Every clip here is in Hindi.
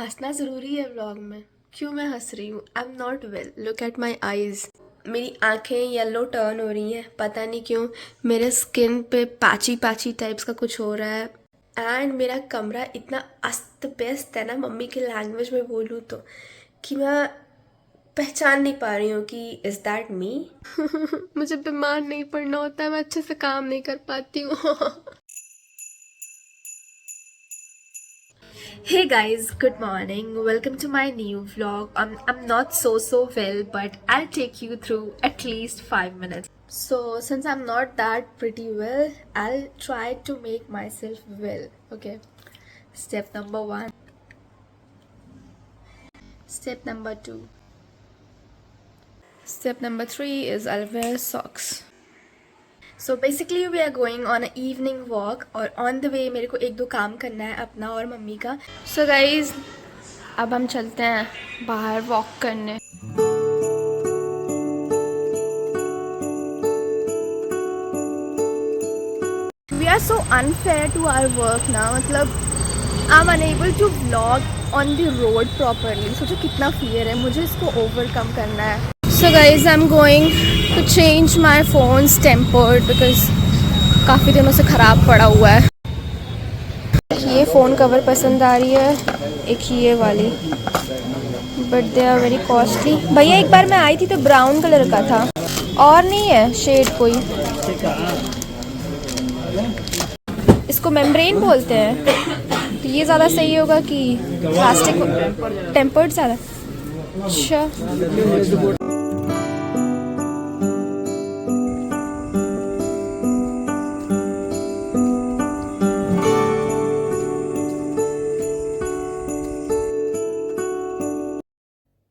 हंसना ज़रूरी है व्लॉग में। क्यों मैं हंस रही हूँ? I am not well, look at my eyes. मेरी आंखें येलो टर्न हो रही हैं, पता नहीं क्यों। मेरे स्किन पे पैची पैची टाइप्स का कुछ हो रहा है। एंड मेरा कमरा इतना अस्त व्यस्त है ना, मम्मी की लैंग्वेज में बोलूँ तो, कि मैं पहचान नहीं पा रही हूँ कि इज़ दैट मी। मुझे बीमार नहीं पड़ना होता है, मैं अच्छे से काम नहीं कर पाती हूँ। Hey guys, good morning. Welcome to my new vlog. I'm not so well, but I'll take you through at least 5 minutes. So, since I'm not that pretty well, I'll try to make myself well. Okay. Step number one. Step number two. Step number three is I'll wear socks. So basically we are going on a evening walk और ऑन द वे मेरे को एक दो काम करना है अपना और मम्मी का। सो गाइज अब हम चलते हैं बाहर वॉक करने। We are so unfair to our work ना, मतलब I am unable to vlog on the road properly. सोचो कितना फियर है, मुझे इसको ओवरकम करना है। So guys I am going to change my phone's tempered because काफ़ी दिनों से ख़राब पड़ा हुआ है। ये फ़ोन कवर पसंद आ रही है, एक ये वाली, but they are very costly. भैया एक बार मैं आई थी तो ब्राउन कलर का था, और नहीं है शेड कोई। इसको मेम्ब्रेन बोलते हैं, तो ये ज़्यादा सही होगा कि प्लास्टिक टेम्पर्ड ज़्यादा। अच्छा,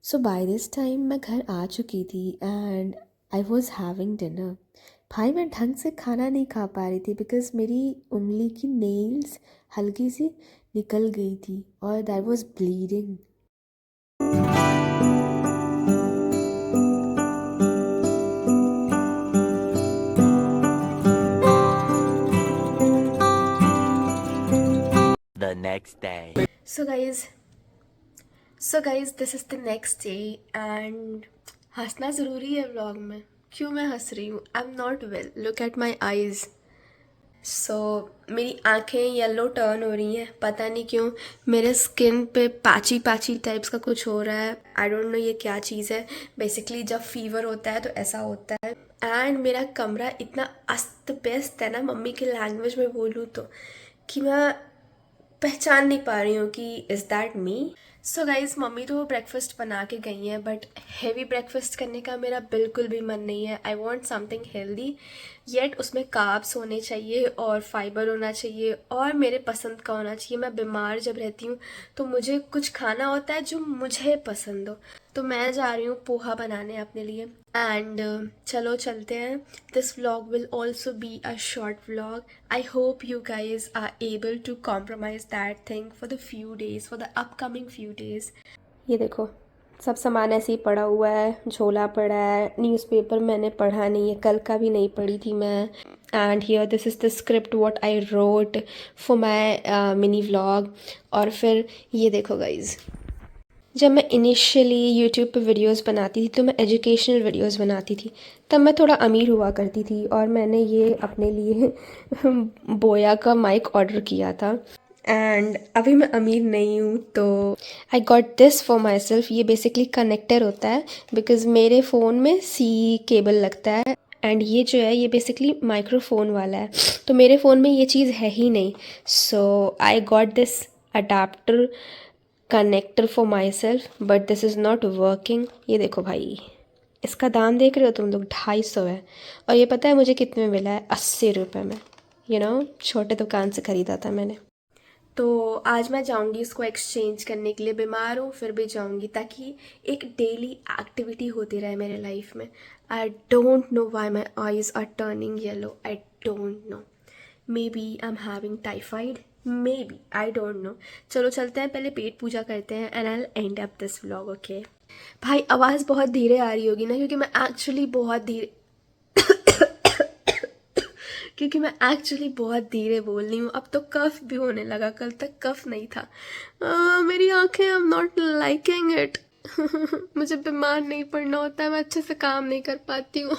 सो बाय दिस टाइम मैं घर आ चुकी थी and I was having dinner. भाई मैं ढंग से खाना नहीं खा पा रही थी बिकॉज़ मेरी उंगली की नेल्स हल्की सी निकल गई थी और that was bleeding. The next day. So guys so guys this is the next day and हंसना ज़रूरी है व्लॉग में। क्यों मैं हंस रही हूँ? I am not well, look at my eyes. So मेरी आंखें येलो टर्न हो रही हैं, पता नहीं क्यों। मेरे स्किन पे पैची पैची टाइप्स का कुछ हो रहा है। आई डोंट नो ये क्या चीज़ है। बेसिकली जब फीवर होता है तो ऐसा होता है। एंड मेरा कमरा इतना अस्त व्यस्त है ना, मम्मी की लैंग्वेज में बोलूँ तो, कि मैं पहचान नहीं पा रही हूँ कि is that me. So guys mummy तो ब्रेकफास्ट बना के गई हैं, बट हेवी ब्रेकफास्ट करने का मेरा बिल्कुल भी मन नहीं है। I want something healthy, yet उसमें कार्ब्स होने चाहिए और फाइबर होना चाहिए और मेरे पसंद का होना चाहिए। मैं बीमार जब रहती हूँ तो मुझे कुछ खाना होता है जो मुझे पसंद हो। तो मैं जा रही हूँ पोहा बनाने अपने लिए एंड चलो चलते हैं। This vlog will also be a short vlog. I hope you guys are able to compromise that thing for the few days, for the upcoming few days. ये देखो सब सामान ऐसे ही पड़ा हुआ है, झोला पड़ा है, न्यूज़पेपर मैंने पढ़ा नहीं है, कल का भी नहीं पढ़ी थी मैं। And here this is the script what I wrote for my mini vlog. और फिर ये देखो गाइज, जब मैं इनिशियली यूट्यूब पे वीडियोस बनाती थी तो मैं एजुकेशनल वीडियोस बनाती थी। तब मैं थोड़ा अमीर हुआ करती थी और मैंने ये अपने लिए बोया का माइक ऑर्डर किया था। एंड अभी मैं अमीर नहीं हूँ तो आई got this for my self. ये बेसिकली कनेक्टर होता है बिकॉज़ मेरे फ़ोन में सी केबल लगता है एंड ये जो है ये बेसिकली माइक्रोफोन वाला है, तो मेरे फ़ोन में ये चीज़ है ही नहीं। So I got this adaptor connector for myself but this is not working. ये देखो भाई, इसका दाम देख रहे हो तुम लोग, 250 है। और ये पता है मुझे कितने में मिला है? 80 रुपये में। छोटे दुकान से ख़रीदा था मैंने। तो आज मैं जाऊंगी इसको एक्सचेंज करने के लिए। बीमार हूँ फिर भी जाऊंगी ताकि एक डेली एक्टिविटी होती रहे मेरे लाइफ में। I don't know why my eyes are turning yellow, I don't know. Maybe I am having typhoid, maybe, I don't know. चलो चलते हैं, पहले पेट पूजा करते हैं and I will end up this vlog. Okay भाई, आवाज़ बहुत धीरे आ रही होगी ना, क्योंकि मैं एक्चुअली बहुत धीरे क्योंकि मैं एक्चुअली बहुत धीरे बोल रही हूँ। अब तो कफ भी होने लगा, कल तक कफ नहीं था। मेरी आंखें, आई एम नॉट लाइकिंग इट। मुझे बीमार नहीं पड़ना होता है, मैं अच्छे से काम नहीं कर पाती हूँ।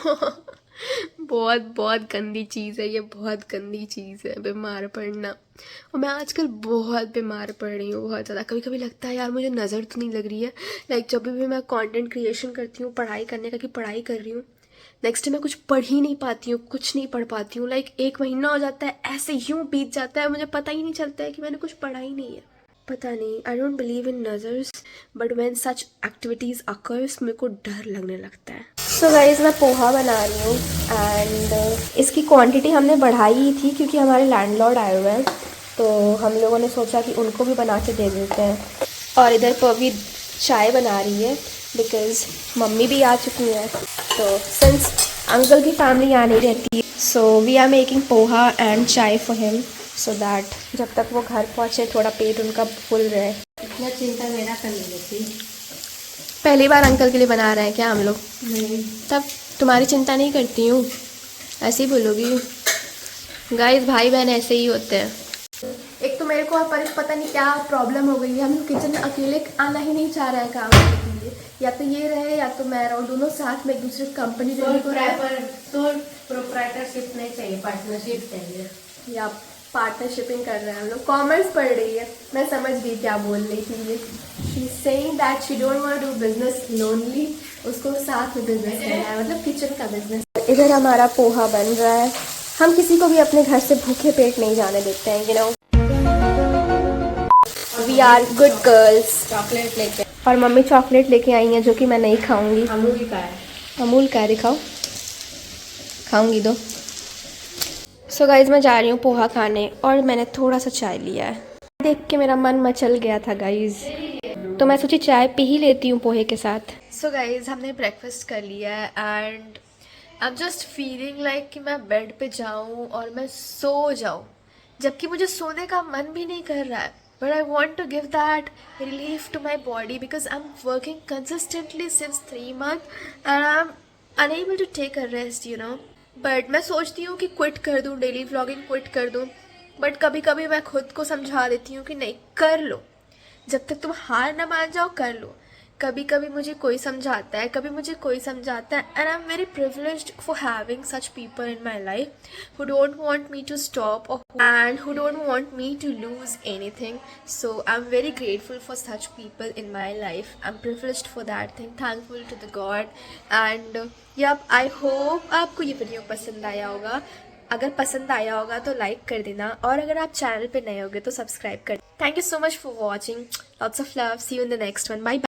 बहुत बहुत गंदी चीज़ है ये, बहुत गंदी चीज़ है बीमार पड़ना। और मैं आजकल बहुत बीमार पड़ रही हूँ, बहुत ज़्यादा। कभी कभी लगता है यार मुझे नज़र तो नहीं लग रही है। लाइक जब भी मैं कंटेंट क्रिएशन करती हूँ, पढ़ाई करने का कि पढ़ाई कर रही हूँ, नेक्स्ट डे मैं कुछ पढ़ ही नहीं पाती हूँ, कुछ नहीं पढ़ पाती हूँ। लाइक 1 महीना हो जाता है ऐसे यूँ बीत जाता है, मुझे पता ही नहीं चलता है कि मैंने कुछ पढ़ा ही नहीं है। पता नहीं, I don't believe in nazars, but when such activities occurs मेरे को डर लगने लगता है। सो गाइस, मैं पोहा बना रही हूँ एंड इसकी क्वांटिटी हमने बढ़ाई ही थी क्योंकि हमारे लैंडलॉर्ड आए हुए हैं, तो हम लोगों ने सोचा कि उनको भी बना के दे देते हैं। और इधर पवी चाय बना रही है बिकॉज़ मम्मी भी आ चुकी है, तो सिंस अंकल की फैमिली यहाँ नहीं रहती है, so we are making poha and chai for him, so that जब तक वो घर पहुँचे थोड़ा पेट उनका फुल रहे। इतना चिंता मेरा कर लेती। पहली बार अंकल के लिए बना रहे हैं क्या हम लोग? नहीं, तब तुम्हारी चिंता नहीं करती हूँ, ऐसे ही बोलोगी। गाइस, भाई बहन ऐसे ही होते हैं। एक तो मेरे को और परेश पता नहीं क्या प्रॉब्लम हो गई है, हम लोग किचन में अकेले आना ही नहीं चाह रहे हैं काम करने के लिए। या तो ये रहे या तो मैं रहूँ, दोनों साथ में एक दूसरे कंपनी तो प्रोप्राइटरशिप नहीं चाहिए, पार्टनरशिप चाहिए। या पार्टनरशिपिंग कर रहे हैं हम लोग। कॉमर्स पढ़ रही है, मैं समझ गई क्या बोल रही थी ये। She is saying that she don't want to do business lonely, उसको साथ में बिजनेस करना है, मतलब किचन का बिजनेस। इधर हमारा पोहा बन रहा है। हम किसी को भी अपने घर से भूखे पेट नहीं जाने देते हैं, you know, we are good girls. Chocolate लेके, और मम्मी चॉकलेट लेके आई हैं जो कि मैं नहीं खाऊंगी। अमूल का है। अमूल का है, दिखाओ, खाऊंगी दो। सो गाइज, मैं जा रही हूँ पोहा खाने और मैंने थोड़ा सा चाय लिया है। देख के मेरा मन मचल गया था गाइज, तो मैं सोची चाय पी ही लेती हूँ पोहे के साथ। सो गाइज, हमने ब्रेकफास्ट कर लिया है and I am just feeling like कि मैं बेड पे जाऊँ और मैं सो जाऊँ, जबकि मुझे सोने का मन भी नहीं कर रहा है। But I want to give that relief to my body because I am working consistently since 3 months and I am unable to take a rest, you know. But मैं सोचती हूँ कि क्विट कर दूँ, डेली व्लॉगिंग क्विट कर दूँ, बट कभी कभी मैं खुद को समझा देती हूँ कि नहीं, कर लो, जब तक तुम हार ना मान जाओ कर लो। कभी कभी मुझे कोई समझाता है, कभी मुझे कोई समझाता है, and I am very privileged for having such people in my life who don't want me to stop and who don't want me to lose anything. So I am very grateful for such people in my life. I am privileged for that thing, thankful to the God. And yup, I hope आपको ये वीडियो पसंद आया होगा। अगर पसंद आया होगा तो लाइक कर देना, और अगर आप चैनल पे नए होगे तो सब्सक्राइब कर। Thank you so much for watching, lots of love, see you in the next one, bye bye.